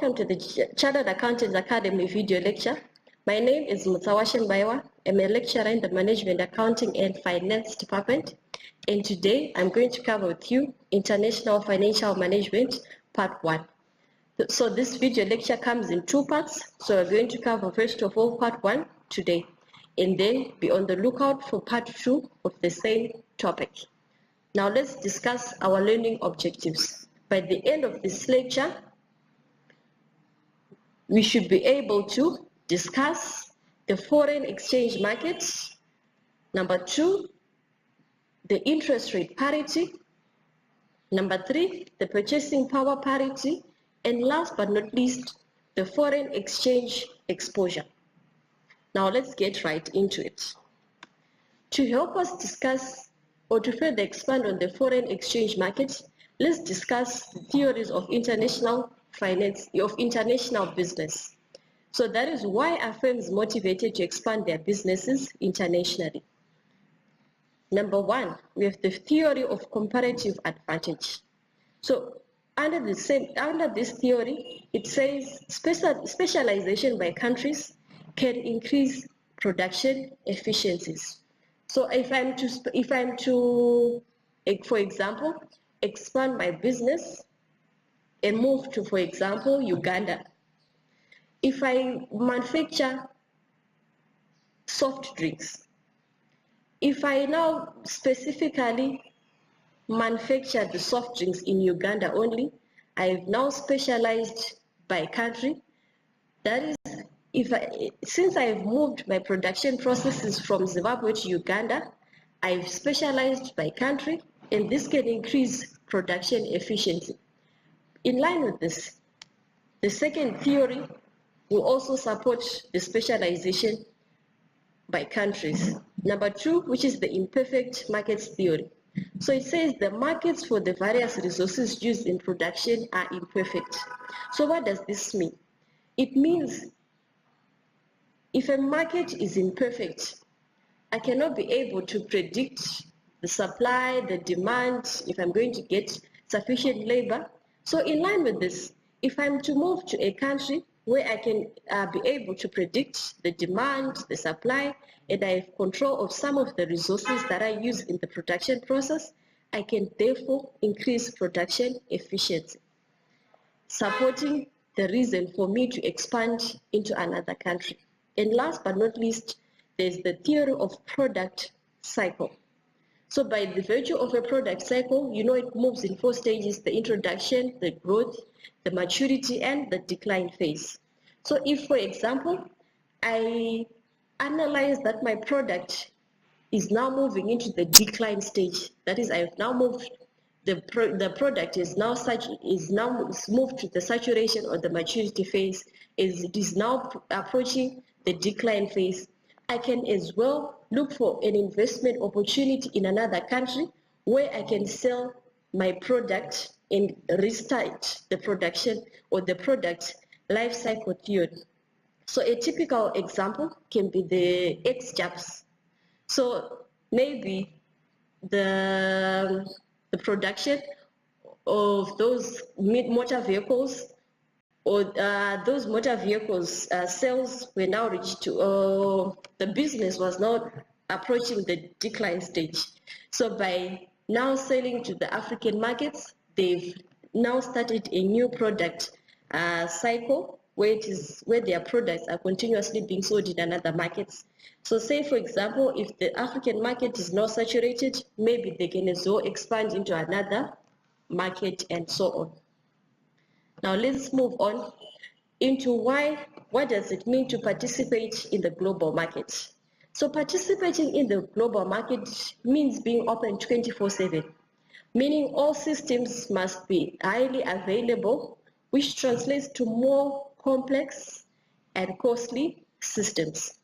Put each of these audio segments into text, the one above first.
welcome to the Chartered Accountants Academy video lecture. My name is Mutsawashin Baiwa. I'm a lecturer in the Management, Accounting and Finance Department. And today I'm going to cover with you International Financial Management Part 1. So this video lecture comes in 2 parts. So we're going to cover first of all Part 1 today, and then be on the lookout for Part 2 of the same topic. Now let's discuss our learning objectives. By the end of this lecture, we should be able to discuss the foreign exchange markets. Number 2, the interest rate parity. Number 3, the purchasing power parity. And last but not least, the foreign exchange exposure. Now let's get right into it. To help us discuss or to further expand on the foreign exchange markets, let's discuss the theories of international finance, of international business. So that is why are firms motivated to expand their businesses internationally. Number 1, we have the theory of comparative advantage. So under this theory, it says specialization by countries can increase production efficiencies. So if I'm to, for example, expand my business and move to, for example, Uganda. If I manufacture soft drinks, if I now specifically manufacture the soft drinks in Uganda only, I've now specialized by country. That is, since I've moved my production processes from Zimbabwe to Uganda, I've specialized by country, and this can increase production efficiency. In line with this, the second theory will also support the specialization by countries. Number 2, which is the imperfect markets theory. So it says the markets for the various resources used in production are imperfect. So what does this mean? It means if a market is imperfect, I cannot be able to predict the supply, the demand, if I'm going to get sufficient labor. So in line with this, if I'm to move to a country where I can be able to predict the demand, the supply, and I have control of some of the resources that I use in the production process, I can therefore increase production efficiency, supporting the reason for me to expand into another country. And last but not least, there's the theory of product cycle. So by the virtue of a product cycle, you know it moves in 4 stages: the introduction, the growth, the maturity, and the decline phase. So if, for example, I analyze that my product is now moving into the decline stage, that is, I have now moved, the product is now moved to the saturation or the maturity phase, it is now approaching the decline phase, I can as well look for an investment opportunity in another country where I can sell my product and restart the production or the product life cycle theory. So a typical example can be the ex-jobs. So maybe the production of those motor vehicles or those motor vehicles sales were now reached to, the business was now approaching the decline stage. So by now selling to the African markets, they've now started a new product cycle where their products are continuously being sold in another markets. So say, for example, if the African market is not saturated, maybe they can as well expand into another market and so on. Now let's move on into what does it mean to participate in the global market. So participating in the global market means being open 24/7, meaning all systems must be highly available, which translates to more complex and costly systems.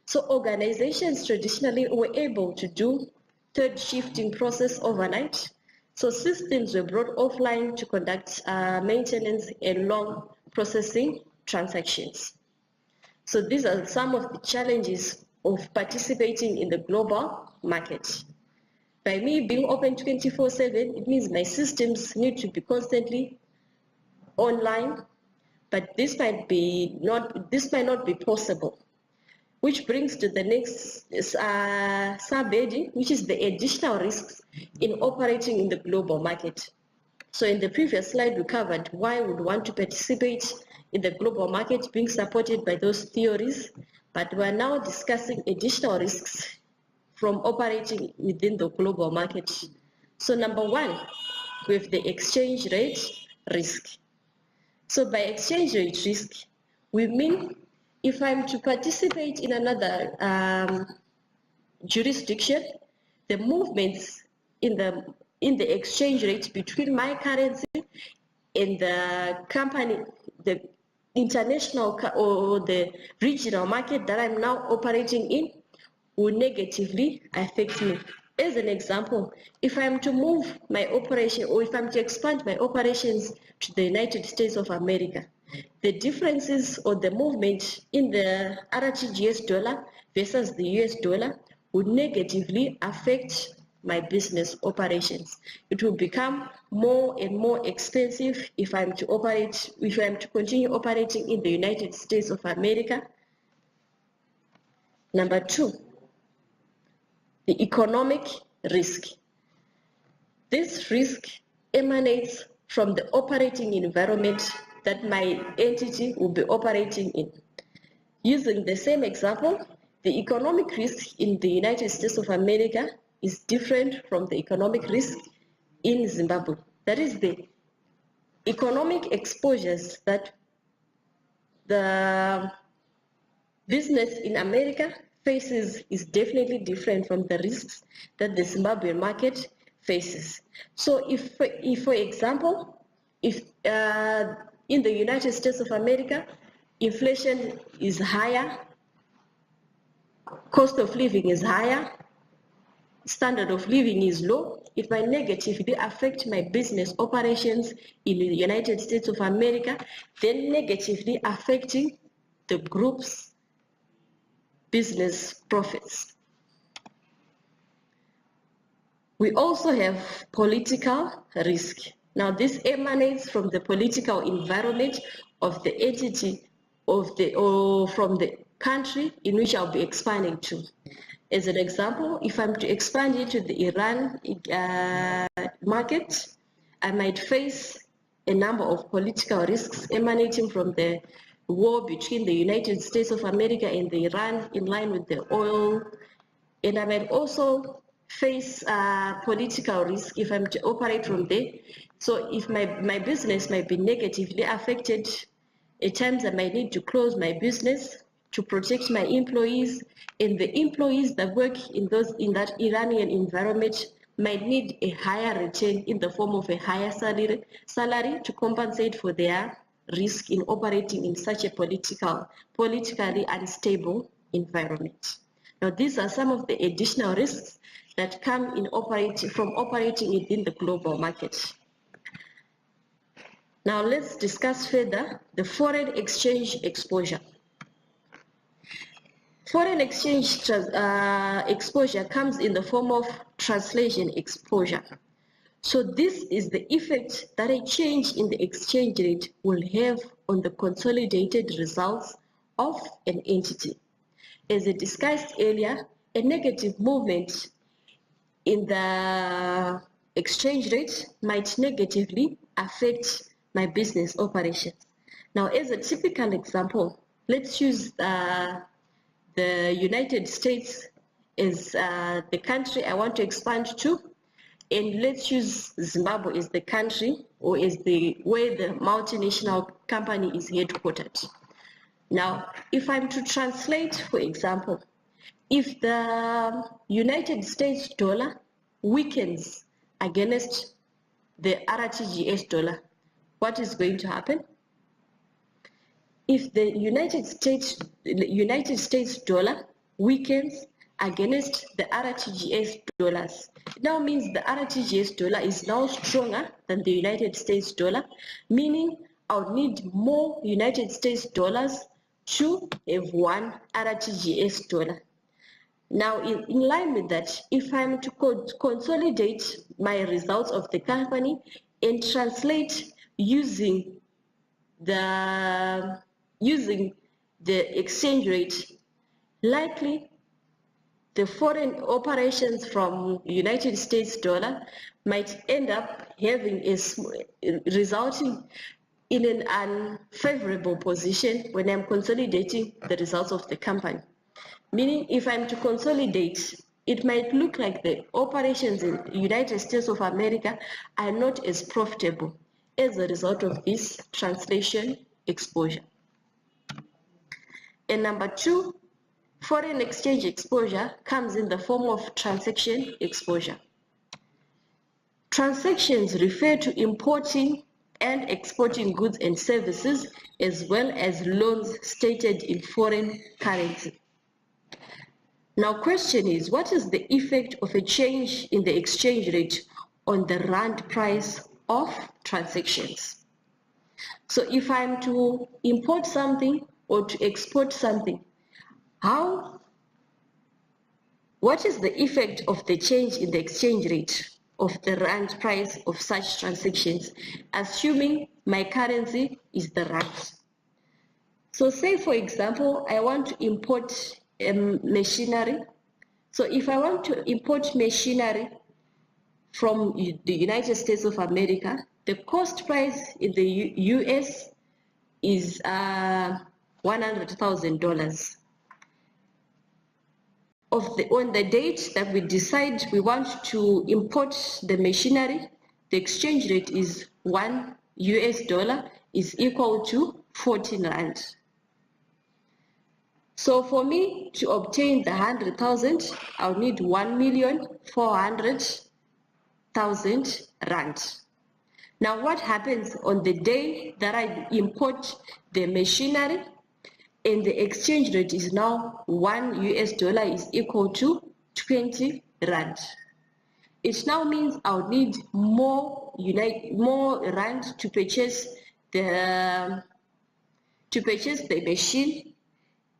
So organizations traditionally were able to do third shifting process overnight. So systems were brought offline to conduct maintenance and long processing transactions. So these are some of the challenges of participating in the global market. By me being open 24/7, it means my systems need to be constantly online, but this might not be possible. Which brings to the next subheading, which is the additional risks in operating in the global market. So in the previous slide, we covered why we would want to participate in the global market being supported by those theories, but we're now discussing additional risks from operating within the global market. So number one, we have the exchange rate risk. So by exchange rate risk, we mean if I'm to participate in another jurisdiction, the movements in the exchange rate between my currency and the company, the international or the regional market that I'm now operating in, will negatively affect me. As an example, if I'm to move my operation or if I'm to expand my operations to the United States of America, the differences or the movement in the RTGS dollar versus the US dollar would negatively affect my business operations. It will become more and more expensive if I'm to continue operating in the United States of America. Number two, the economic risk. This risk emanates from the operating environment that my entity will be operating in. Using the same example, the economic risk in the United States of America is different from the economic risk in Zimbabwe. That is, the economic exposures that the business in America faces is definitely different from the risks that the Zimbabwean market faces. So if for example, if in the United States of America, inflation is higher, cost of living is higher, standard of living is low, it might negatively affect my business operations in the United States of America, then negatively affecting the group's business profits. We also have political risk. Now this emanates from the political environment of the entity or from the country in which I'll be expanding to. As an example, if I'm to expand into the Iran market, I might face a number of political risks emanating from the war between the United States of America and the Iran in line with the oil. And I might also face political risk if I'm to operate from there. So if my business might be negatively affected, at times I might need to close my business to protect my employees, and the employees that work in that Iranian environment might need a higher return in the form of a higher salary to compensate for their risk in operating in such a politically unstable environment. Now, these are some of the additional risks that come from operating within the global market. Now, let's discuss further the foreign exchange exposure. Foreign exchange exposure comes in the form of translation exposure. So this is the effect that a change in the exchange rate will have on the consolidated results of an entity. As I discussed earlier, a negative movement in the exchange rate might negatively affect my business operations. Now, as a typical example, let's use the United States as the country I want to expand to, and let's use Zimbabwe as the country or as where the multinational company is headquartered. Now, if I'm to translate, for example, if the United States dollar weakens against the RTGS dollar, what is going to happen? If the United States dollar weakens against the RTGS dollars, it now means the RTGS dollar is now stronger than the United States dollar, meaning I'll need more United States dollars to have one RTGS dollar. Now, in line with that, if I'm to consolidate my results of the company and translate using using the exchange rate, likely the foreign operations from United States dollar might end up resulting in an unfavorable position when I'm consolidating the results of the company. Meaning, if I'm to consolidate, it might look like the operations in the United States of America are not as profitable as a result of this translation exposure. And number two, foreign exchange exposure comes in the form of transaction exposure. Transactions refer to importing and exporting goods and services, as well as loans stated in foreign currency. Now, question is, what is the effect of a change in the exchange rate on the rand price of transactions? So if I'm to import something or to export something, what is the effect of the change in the exchange rate of the rand price of such transactions, assuming my currency is the rand? So say, for example, I want to import machinery. So if I want to import machinery from the United States of America, the cost price in the US is $100,000. On the date that we decide we want to import the machinery, the exchange rate is $1 is equal to 14 rand. So for me to obtain the 100,000, I'll need 1,400,000 rand. Now what happens on the day that I import the machinery and the exchange rate is now $1 is equal to 20 rand? It now means I'll need more rand to purchase the machine.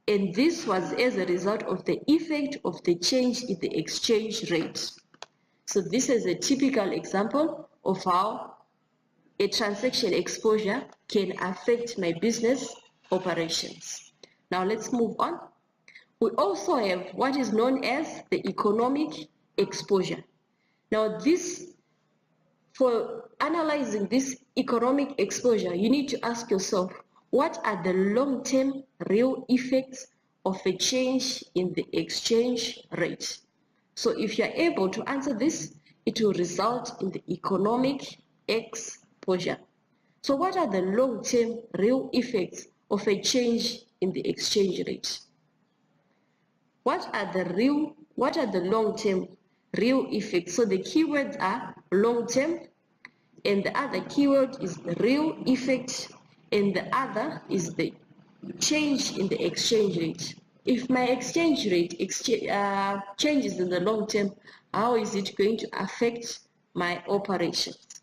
And this was as a result of the effect of the change in the exchange rate. So this is a typical example of how a transaction exposure can affect my business operations. Now let's move on. We also have what is known as the economic exposure. Now for analyzing this economic exposure, you need to ask yourself, what are the long-term real effects of a change in the exchange rate? So if you're able to answer this, it will result in the economic exposure. So what are the long-term real effects of a change in the exchange rate? What are the long-term real effects? So the keywords are long-term, and the other keyword is the real effect, and the other is the change in the exchange rate. If my exchange rate changes in the long term, how is it going to affect my operations?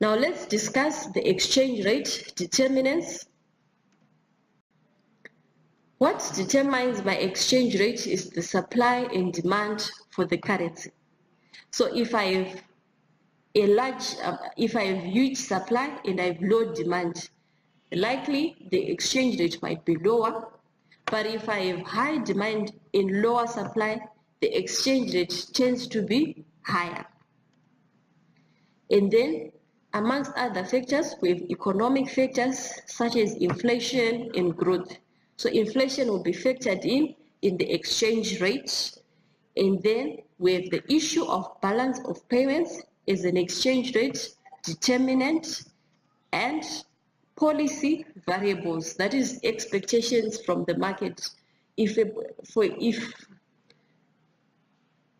Now let's discuss the exchange rate determinants. What determines my exchange rate is the supply and demand for the currency. So if I have huge supply and I have low demand, likely the exchange rate might be lower. But if I have high demand and lower supply, the exchange rate tends to be higher. And then, amongst other factors, we have economic factors such as inflation and growth. So inflation will be factored in the exchange rate. And then we have the issue of balance of payments as an exchange rate determinant, and policy variables, that is expectations from the market. If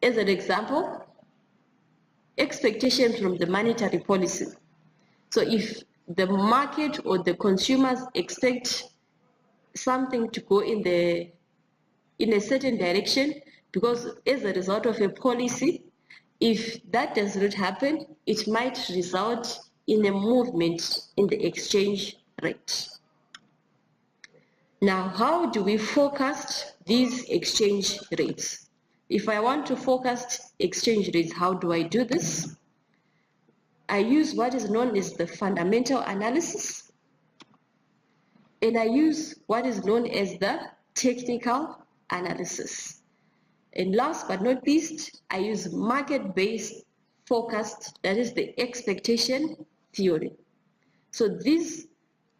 as an example, expectations from the monetary policy. So if the market or the consumers expect something to go in a certain direction because as a result of a policy, if that does not happen, it might result in a movement in the exchange rate. Now, how do we forecast these exchange rates? If I want to forecast exchange rates, how do I do this? I use what is known as the fundamental analysis, and I use what is known as the technical analysis. And last but not least, I use market-based forecast, that is the expectation theory. So this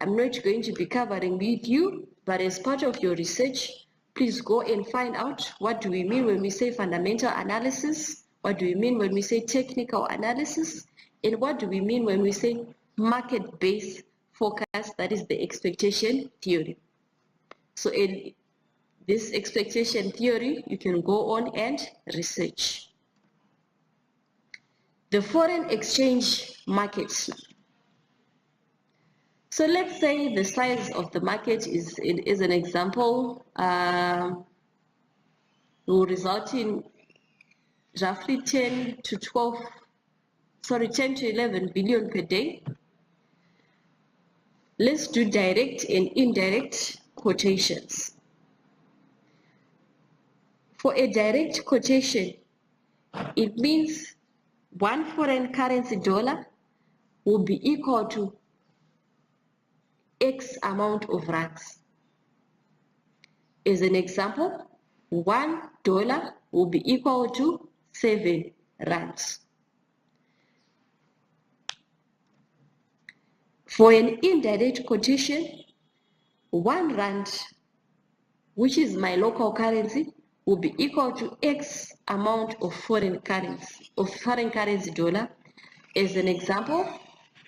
I'm not going to be covering with you, but as part of your research, please go and find out what do we mean when we say fundamental analysis, what do we mean when we say technical analysis, and what do we mean when we say market-based forecast, that is the expectation theory. So in this expectation theory, you can go on and research. The foreign exchange market. So let's say the size of the market is an example, will result in roughly 10 to 11 billion per day. Let's do direct and indirect quotations. For a direct quotation, it means one foreign currency dollar will be equal to X amount of rands. As an example, $1 will be equal to 7 rands. For an indirect quotation, 1 rand, which is my local currency, will be equal to X amount of foreign currency dollar. As an example,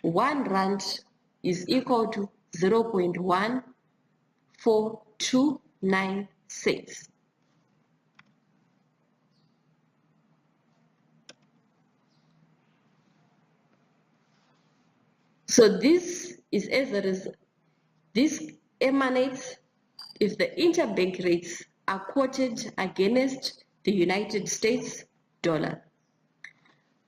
1 rand is equal to 0.1429 cents. So this is this emanates if the interbank rates are quoted against the United States dollar.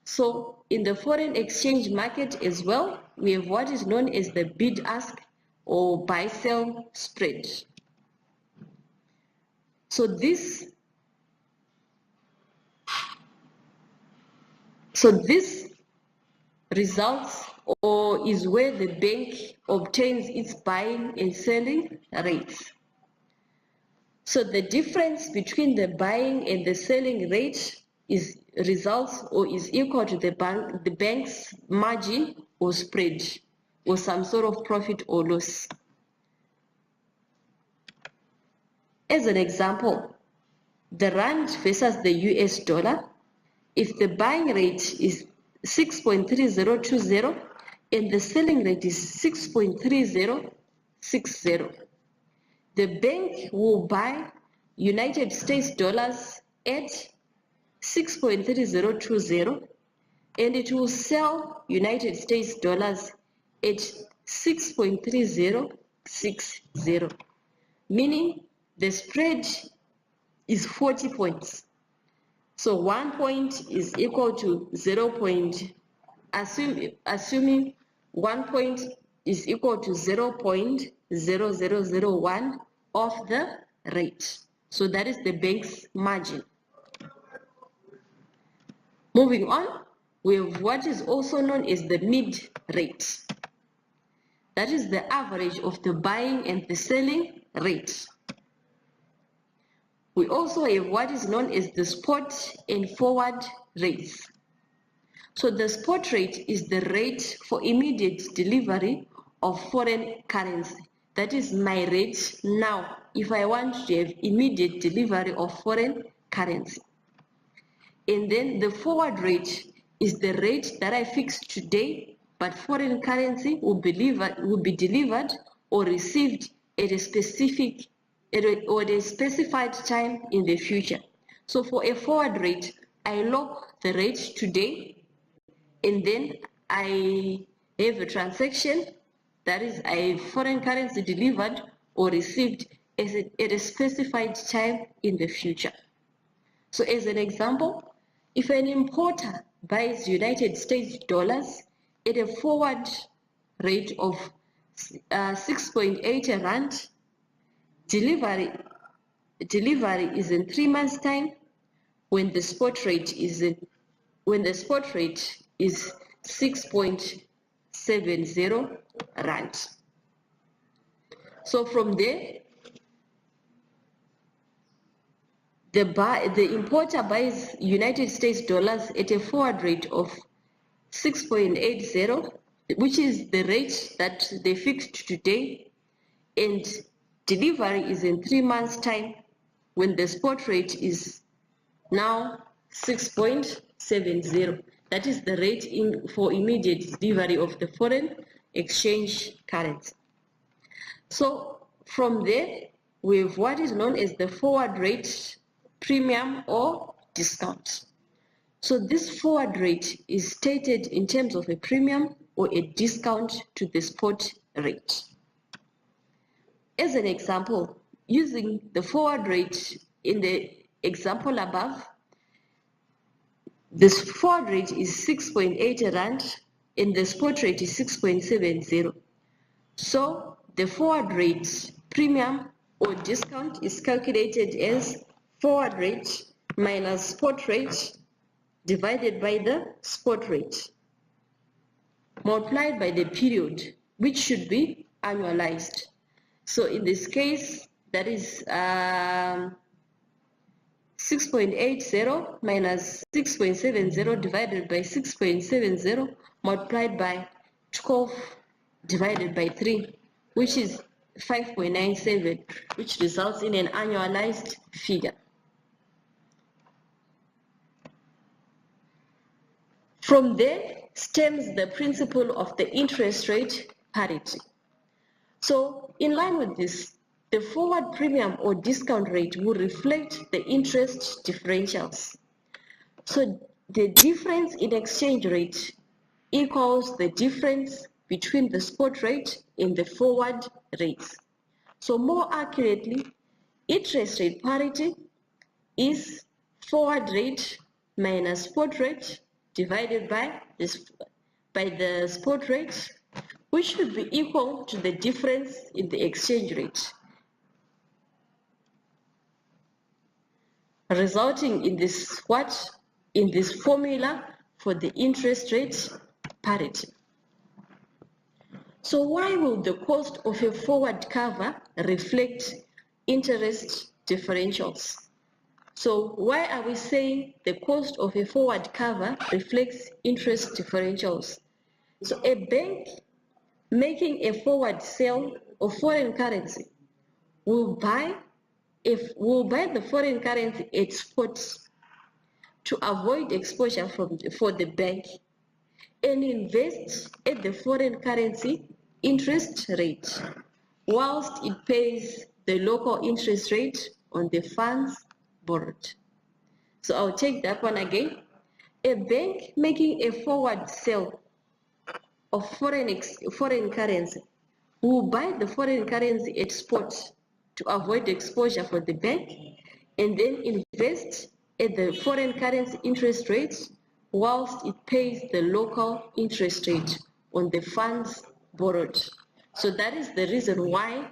So in the foreign exchange market as well, we have what is known as the bid-ask or buy-sell spread. So this results or is where the bank obtains its buying and selling rates. So the difference between the buying and the selling rate is equal to the bank's margin or spread or some sort of profit or loss. As an example, the rand versus the US dollar, if the buying rate is 6.3020 and the selling rate is 6.3060, the bank will buy United States dollars at 6.3020 and it will sell United States dollars at 6.3060, meaning the spread is 40 points. So 1 point is equal to 0. Assuming 1 point is equal to 0.0001 of the rate. So that is the bank's margin. Moving on, we have what is also known as the mid rate. That is the average of the buying and the selling rate. We also have what is known as the spot and forward rates. So the spot rate is the rate for immediate delivery of foreign currency. That is my rate now if I want to have immediate delivery of foreign currency. And then the forward rate is the rate that I fix today, but foreign currency will be delivered or received at a specified time in the future. So for a forward rate, I lock the rate today, and then I have a transaction, that is a foreign currency delivered or received at a specified time in the future. So as an example, if an importer buys United States dollars at a forward rate of 6.8 rand, delivery is in 3 months' time when the spot rate is 6.70 rand. So from there, the importer buys United States dollars at a forward rate of 6.80, which is the rate that they fixed today, and delivery is in 3 months' time when the spot rate is now 6.70. That is the rate for immediate delivery of the foreign exchange currency. So from there, we have what is known as the forward rate premium or discount. So this forward rate is stated in terms of a premium or a discount to the spot rate. As an example, using the forward rate in the example above, this forward rate is 6.80 rand and the spot rate is 6.70. So the forward rate premium or discount is calculated as forward rate minus spot rate divided by the spot rate multiplied by the period, which should be annualized. So in this case, that is 6.80 minus 6.70 divided by 6.70 multiplied by 12 divided by 3, which is 5.97, which results in an annualized figure. From there stems the principle of the interest rate parity. So in line with this, the forward premium or discount rate will reflect the interest differentials. So the difference in exchange rate equals the difference between the spot rate and the forward rates. So more accurately, interest rate parity is forward rate minus spot rate divided by the spot rate, which should be equal to the difference in the exchange rate, resulting in this formula for the interest rate parity. So why will the cost of a forward cover reflect interest differentials? So why are we saying the cost of a forward cover reflects interest differentials? So a bank making a forward sale of foreign currency will buy the foreign currency at spot to avoid exposure for the bank and invest at the foreign currency interest rate whilst it pays the local interest rate on the funds borrowed. So I'll take that one again. A bank making a forward sale of foreign currency will buy the foreign currency at spot to avoid exposure for the bank and then invest at the foreign currency interest rate whilst it pays the local interest rate on the funds borrowed. So that is the reason why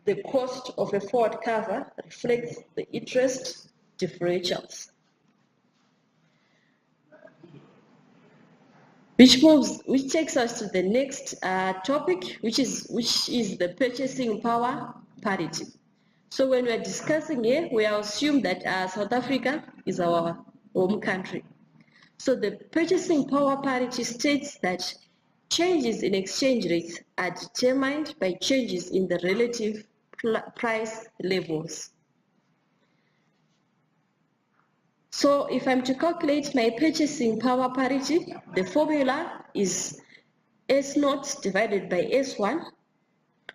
the cost of a forward cover reflects the interest differentials. Which takes us to the next topic, which is the purchasing power parity. So when we are discussing here, we assume that South Africa is our home country. So the purchasing power parity states that changes in exchange rates are determined by changes in the relative price levels. So if I'm to calculate my purchasing power parity, the formula is S0 divided by S1,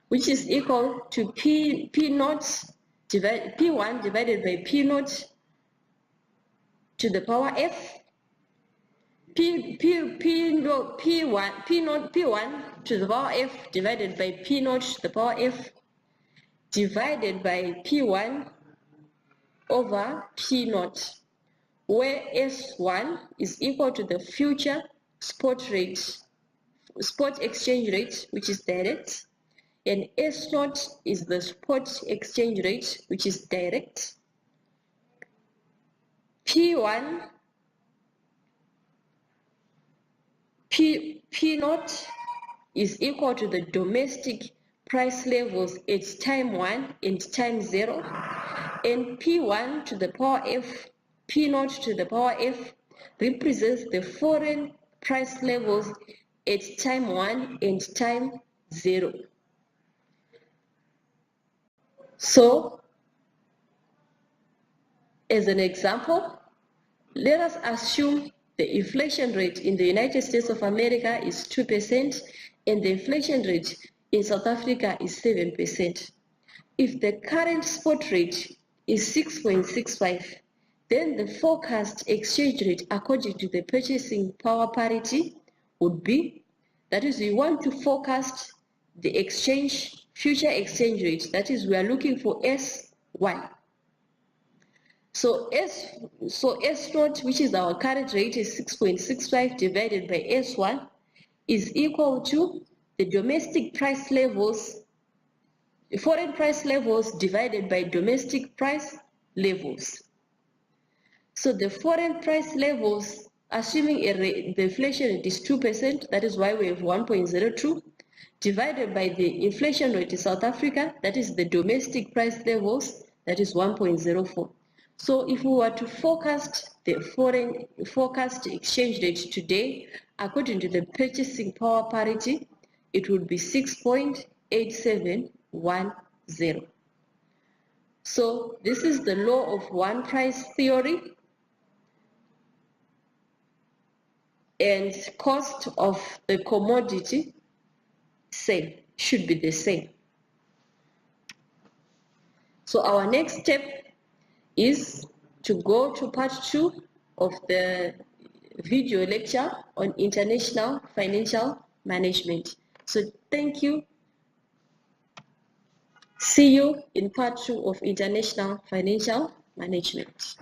which is equal to P1 divided by P0 to the power F, P1 to the power F divided by P0 to the power F divided by P1 over P0, where S1 is equal to the future spot exchange rate, which is direct, and S0 is the spot exchange rate, which is direct. P1 P naught is equal to the domestic price levels at time 1 and time 0, and P1 to the power F, P naught to the power F represents the foreign price levels at time 1 and time 0. So, as an example, let us assume the inflation rate in the United States of America is 2% and the inflation rate in South Africa is 7%. If the current spot rate is 6.65, then the forecast exchange rate according to the purchasing power parity would be, that is, we want to forecast the future exchange rate, that is, we are looking for S1. So S naught, which is our current rate, is 6.65 divided by S1 is equal to the domestic price levels, foreign price levels divided by domestic price levels. So the foreign price levels, assuming the inflation rate is 2%, that is why we have 1.02, divided by the inflation rate in South Africa, that is the domestic price levels, that is 1.04. So if we were to forecast the forecast exchange rate today, according to the purchasing power parity, it would be 6.8710. So this is the law of one price theory, and cost of the commodity should be the same. So our next step is to go to part 2 of the video lecture on international financial management. So thank you. See you in part 2 of international financial management.